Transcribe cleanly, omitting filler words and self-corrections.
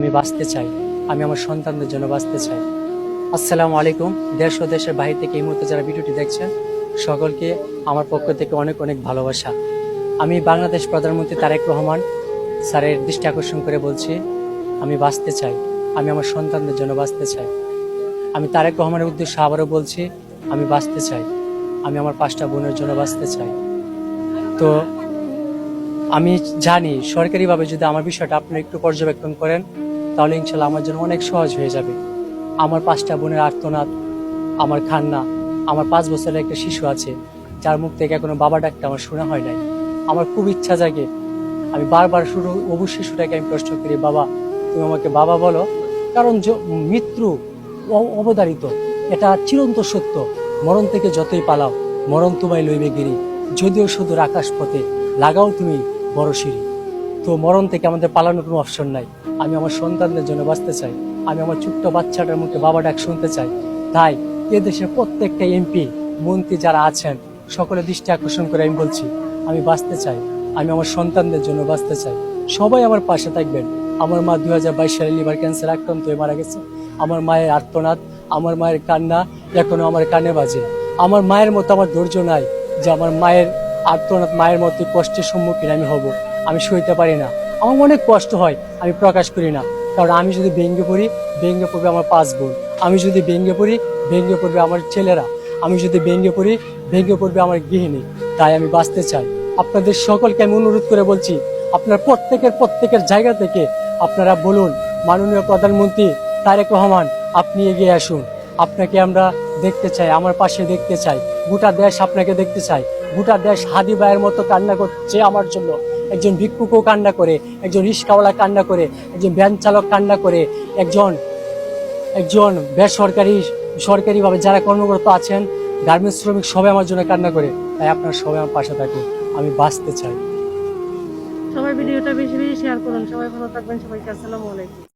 আমি বাঁচতে চাই, আমি আমার সন্তানদের জন্য বাঁচতে চাই। আসসালামু আলাইকুম। দেশ ও দেশের বাহির থেকে এই মুহূর্তে যারা ভিডিওটি দেখছেন সকলকে আমার পক্ষ থেকে অনেক অনেক ভালোবাসা। আমি বাংলাদেশ প্রধানমন্ত্রী তারেক রহমান স্যারের দৃষ্টি আকর্ষণ করে বলছি, আমি বাঁচতে চাই, আমি আমার সন্তানদের জন্য বাঁচতে চাই। আমি তারেক রহমানের উদ্দেশ্যে আবারও বলছি, আমি বাঁচতে চাই, আমি আমার 5টা বোনের জন্য বাঁচতে চাই। তো আমি জানি সরকারিভাবে যদি আমার বিষয়টা আপনারা একটু পর্যবেক্ষণ করেন তাহলে ইনশাল্লাহ আমার জন্য অনেক সহজ হয়ে যাবে। আমার 5টা বোনের আর্তনাদ, আমার কান্না, আমার 5 বছরের একটা শিশু আছে যার মুখ থেকে এখনো বাবা ডাকটা আমার শোনা হয় নাই। আমার খুব ইচ্ছা জাগে, আমি বারবার শিশুটাকে আমি প্রশ্ন করি, বাবা তুমি আমাকে বাবা বলো, কারণ মৃত্যু অবধারিত, এটা চিরন্ত সত্য। মরণ থেকে যতই পালাও মরণ তোমায় লইবে গিরি, যদিও শুধু আকাশ পথে লাগাও তুমি বড় সিঁড়ি। তো মরণ থেকে আমাদের পালানোর কোনো অপশন নাই। আমি আমার সন্তানদের জন্য বাঁচতে চাই, আমি আমার ছোট্ট বাচ্চাটার মুখে বাবা ডাক শুনতে চাই। তাই এদেশের প্রত্যেকটা এমপি মন্ত্রী যারা আছেন সকলে দৃষ্টি আকর্ষণ করে আমি বলছি, আমি বাঁচতে চাই, আমি আমার সন্তানদের জন্য বাঁচতে চাই। সবাই আমার পাশে থাকবেন। আমার মা 2022 সালে লিভার ক্যান্সার আক্রান্ত হয়ে মারা গেছে। আমার মায়ের আর্তনাদ, আমার মায়ের কান্না এখনো আমার কানে বাজে। আমার মায়ের মতো আমার ধৈর্য নাই যে আমার মায়ের আর্তনাদ, মায়ের মতো কষ্টের সম্মুখীন আমি হব। আমি সইতে পারি না, আমার অনেক কষ্ট হয়, আমি প্রকাশ করি না। কারণ আমি যদি ভেঙে পড়ি, ভেঙে পড়বে আমার 5 বোন। আমি যদি ভেঙে পড়ি, ভেঙে পড়বে আমার ছেলেরা। আমি যদি ভেঙে পড়ি, ভেঙে পড়বে আমার গৃহিণী। তাই আমি বাঁচতে চাই। আপনাদের সকলকে আমি অনুরোধ করে বলছি, আপনার প্রত্যেকের জায়গা থেকে আপনারা বলুন, মাননীয় প্রধানমন্ত্রী তারেক রহমান আপনি এগিয়ে আসুন। আপনাকে আমরা দেখতে চাই, আমার পাশে দেখতে চাই। গোটা দেশ আপনাকে দেখতে চাই। গোটা দেশ হাদি ভাইয়ের মতো কান্না করছে আমার জন্য। একজন ভিক্ষুকও কান্না করে, একজন রিস্কাওয়ালা কান্না করে, একজন ভ্যান চালক কান্না করে, একজন সরকারিভাবে যারা কর্মকর্তা আছেন, গার্মেন্টস শ্রমিক সবাই আমার জন্য কান্না করে। তাই আপনারা সবাই আমার পাশে থাকুন, আমি বাঁচতে চাই। সবাই ভিডিওটা বেশি বেশি শেয়ার করুন। সবাই ভালো থাকবেন। সবাইকে আসসালামু আলাইকুম।